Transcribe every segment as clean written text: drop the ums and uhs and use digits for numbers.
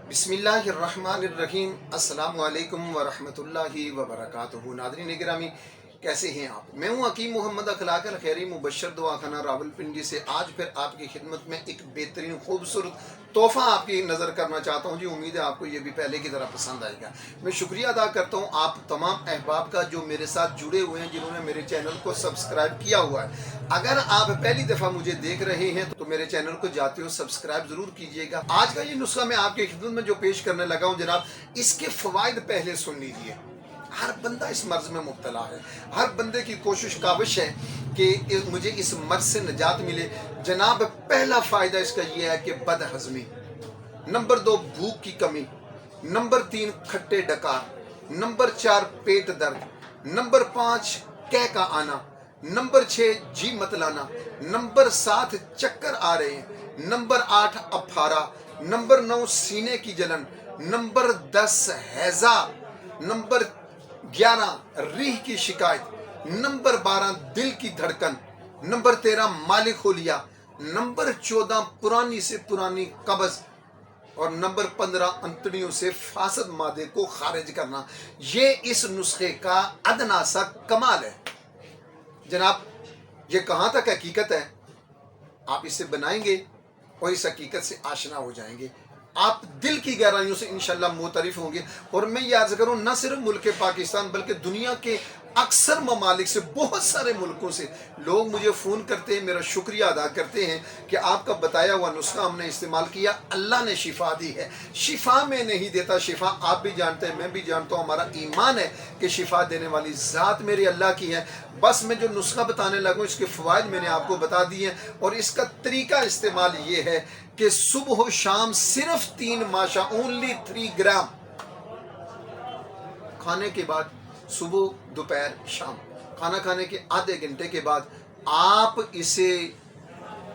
बिस्मिल्लाहिर्रहमानिर्रहीम। अस्सलामु अलैकुम वरहमतुल्लाहि वबरकातुहू। नाज़रीन गिरामी, कैसे हैं आप? मैं हूं हकीम मोहम्मद अखलाक अल खैरी मुबशर दवाखाना रावलपिंडी से आज फिर आपकी खिदमत में एक बेहतरीन खूबसूरत तोहफ़ा आपकी नज़र करना चाहता हूं जी। उम्मीद है आपको ये भी पहले की तरह पसंद आएगा। मैं शुक्रिया अदा करता हूं आप तमाम अहबाब का जो मेरे साथ जुड़े हुए हैं, जिन्होंने मेरे चैनल को सब्सक्राइब किया हुआ है। अगर आप पहली दफ़ा मुझे देख रहे हैं तो मेरे चैनल को जाते हो सब्सक्राइब ज़रूर कीजिएगा। आज का ये नुस्खा मैं आपकी खिदमत में जो पेश करने लगा हूँ जनाब, इसके फ़वाइद पहले सुन लीजिए। हर बंदा इस मर्ज में मुब्तला है, हर बंदे की कोशिश काविश है कि मुझे इस मर्ज से निजात मिले। जनाब, पहला फ़ायदा इसका यह है कि बदहज़मी, नंबर 2 भूख की कमी, नंबर 3 खट्टे डकार, नंबर 4 पेट दर्द, नंबर 5 कै का आना, नंबर 6 जी मत लाना, नंबर 7 चक्कर आ रहे हैं, नंबर 8 अफारा, नंबर 9 सीने की जलन, नंबर 10 हैजा, नंबर 11 रीह की शिकायत, नंबर 12 दिल की धड़कन, नंबर 13 मालिक होलिया, नंबर 14 पुरानी से पुरानी कब्ज और नंबर 15 अंतड़ियों से फासद मादे को खारिज करना। ये इस नुस्खे का अदना सा कमाल है जनाब। ये कहाँ तक हकीकत है, आप इसे बनाएंगे और इस हकीकत से आशना हो जाएंगे। आप दिल की गहराइयों से इंशाल्लाह मुतरिफ होंगे। और मैं ये अर्ज करूँ, न सिर्फ मुल्क पाकिस्तान बल्कि दुनिया के अक्सर ममालिक से, बहुत सारे मुल्कों से लोग मुझे फ़ोन करते हैं, मेरा शुक्रिया अदा करते हैं कि आपका बताया हुआ नुस्खा हमने इस्तेमाल किया, अल्लाह ने शिफा दी है। शिफा में नहीं देता, शिफा आप भी जानते हैं, मैं भी जानता हूँ, हमारा ईमान है कि शिफा देने वाली ज़ात मेरे अल्लाह की है। बस मैं जो नुस्खा बताने लगा हूँ, इसके फ़वाइद मैंने आपको बता दिए हैं। और इसका तरीका इस्तेमाल ये है कि सुबह शाम सिर्फ 3 माशा, ओनली 3 ग्राम खाने के बाद, सुबह दोपहर शाम, खाना खाने के आधे घंटे के बाद आप इसे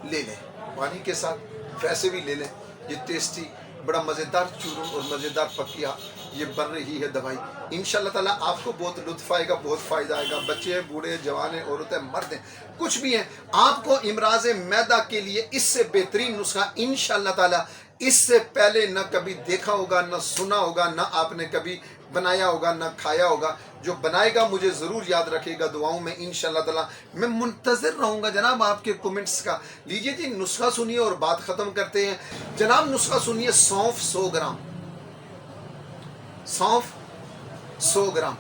ले लें पानी के साथ, वैसे भी ले लें। ये टेस्टी, बड़ा मज़ेदार चूरन और मज़ेदार पकिया ये बन रही है दवाई। इंशाअल्लाह ताला आपको बहुत लुत्फ़ आएगा, बहुत फ़ायदा आएगा। बच्चे हैं, बूढ़े, जवान हैं, औरतें, मर्द हैं, कुछ भी हैं, आपको इमराज मैदा के लिए इससे बेहतरीन नुस्खा इंशाअल्लाह ताला इससे पहले न कभी देखा होगा, न सुना होगा, न आपने कभी बनाया होगा, न खाया होगा। जो बनाएगा मुझे ज़रूर याद रखेगा दुआओं में इंशाअल्लाह ताला। मैं मुंतज़िर रहूँगा जनाब आपके कमेंट्स का। लीजिए जी, नुस्खा सुनिए और बात ख़त्म करते हैं जनाब। नुस्खा सुनिए। सौंफ 100 ग्राम, सौंफ 100 ग्राम,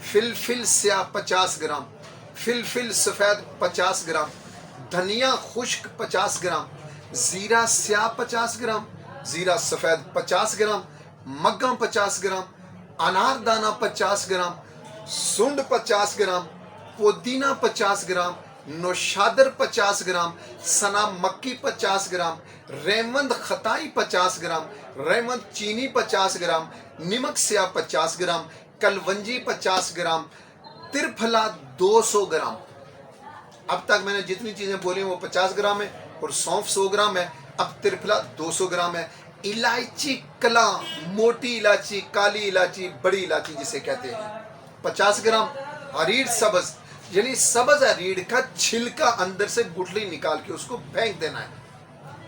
फिलफिल स्याह 50 ग्राम, फिलफिल सफ़ेद 50 ग्राम, धनिया खुश्क 50 ग्राम, ज़ीरा स्याह 50 ग्राम, ज़ीरा सफ़ेद 50 ग्राम, मग्गा 50 ग्राम, अनारदाना 50 ग्राम, सुंड 50 ग्राम, पुदीना 50 ग्राम, नौशादर 50 ग्राम, सना मक्की 50 ग्राम, रेमंद खताई 50 ग्राम, रेमंद चीनी 50 ग्राम, नमक स्याह 50 ग्राम, कलवंजी 50 ग्राम, त्रिफला 200 ग्राम। अब तक मैंने जितनी चीज़ें बोली वो 50 ग्राम है और सौंफ 100 ग्राम है। अब त्रिफला 200 ग्राम है। इलायची कला, मोटी इलायची, काली इलायची, बड़ी इलायची जिसे कहते हैं 50 ग्राम। हरीड़ सब्ज, यानी सब्ज हरीड़ का छिलका अंदर से गुठली निकाल के उसको फेंक देना है।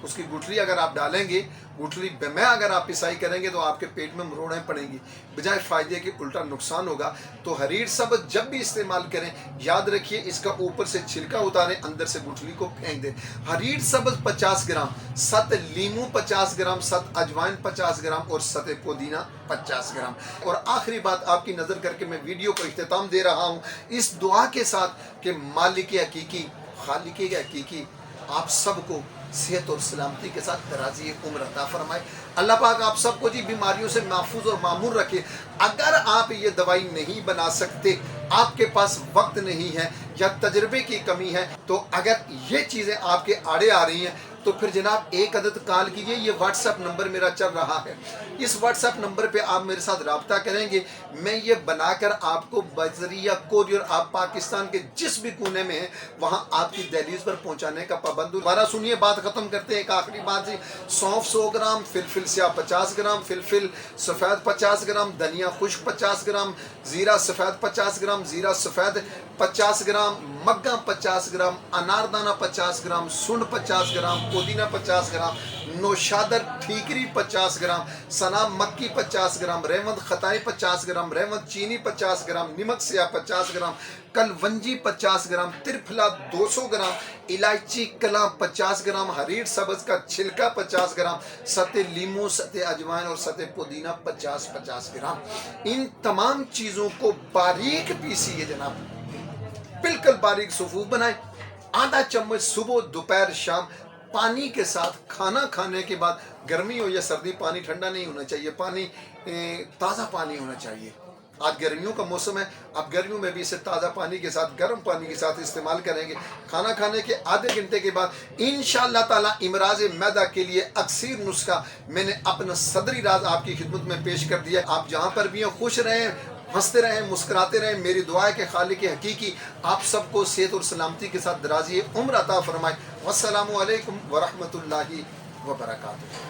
उसकी गुठली अगर आप डालेंगे, गुठली में अगर आप पिसाई करेंगे तो आपके पेट में मरोड़ें पड़ेंगी, बजाय फ़ायदे के उल्टा नुकसान होगा। तो हरीड़ सब्ज़ जब भी इस्तेमाल करें, याद रखिए इसका ऊपर से छिलका उतारें, अंदर से गुठली को फेंक दें। हरीड़ सब्ज़ 50 ग्राम, 7 लीमू 50 ग्राम, 7 अजवाइन 50 ग्राम और 7 पुदीना 50 ग्राम। और आखिरी बात आपकी नज़र करके मैं वीडियो को इख्तिताम दे रहा हूँ इस दुआ के साथ कि मालिक हकीकी, खालिक हकीकी आप सबको सेहत और सलामती के साथ दराज़ी उम्र अता फरमाए। अल्लाह पाक आप सबको जी बीमारियों से महफूज और मामूर रखे। अगर आप ये दवाई नहीं बना सकते, आपके पास वक्त नहीं है या तजर्बे की कमी है, तो अगर ये चीज़ें आपके आड़े आ रही हैं तो फिर जनाब एक अदद कॉल कीजिए। ये व्हाट्सएप नंबर मेरा चल रहा है, इस व्हाट्सएप नंबर पे आप मेरे साथ रब्ता करेंगे। मैं ये बनाकर आपको बजरिया कोरियर, आप पाकिस्तान के जिस भी कोने में हैं वहाँ आपकी दहलीज पर पहुँचाने का पाबंद। दोबारा सुनिए, बात ख़त्म करते हैं। एक आखिरी बात जी, सौंफ 100 ग्राम, फिलफिल स्याह 50 ग्राम, फिलफिल सफ़ेद 50 ग्राम, धनिया खुश्क 50 ग्राम, ज़ीरा सफ़ेद 50 ग्राम, ज़ीरा सफ़ेद 50 ग्राम, मग्गा 50 ग्राम, अनारदाना 50 ग्राम, सुंड 50 ग्राम, पुदीना 50 ग्राम, नौशादर ठीकरी 50 ग्राम, सना मक्की 50 ग्राम, रहमत खताई 50 ग्राम, रहमत चीनी 50 ग्राम, नमक सिया 50 ग्राम, कलवंजी 50 ग्राम, त्रिफला 200 ग्राम, इलायची कला 50 ग्राम, हरीर सब्ज का छिलका 50 ग्राम, सते लीमू, सते अजवाइन और सते पुदीना 50-50 ग्राम। इन तमाम चीज़ों को बारीक पीसिए जनाब, बिल्कुल बारीक सफूफ बनाए। आधा चम्मच सुबह दोपहर शाम पानी के साथ, खाना खाने के बाद, गर्मी हो या सर्दी, पानी ठंडा नहीं होना चाहिए, पानी ताज़ा पानी होना चाहिए। आज गर्मियों का मौसम है, आप गर्मियों में भी इसे ताज़ा पानी के साथ, गर्म पानी के साथ इस्तेमाल करेंगे। खाना खाने के आधे घंटे के बाद इंशाअल्लाह ताला इमराज मैदा के लिए अक्सीर नुस्खा मैंने अपना सदरी राज आपकी खिदमत में पेश कर दिया। आप जहाँ पर भी हैं खुश रहें, हंसते रहें, मुस्कुराते रहें। मेरी दुआ है कि खालिक हकीकी आप सबको सेहत और सलामती के साथ दराज़ी उम्र अता फरमाए। वस्सलामु अलैकुम वरहमतुल्लाहि वबरकातुहू।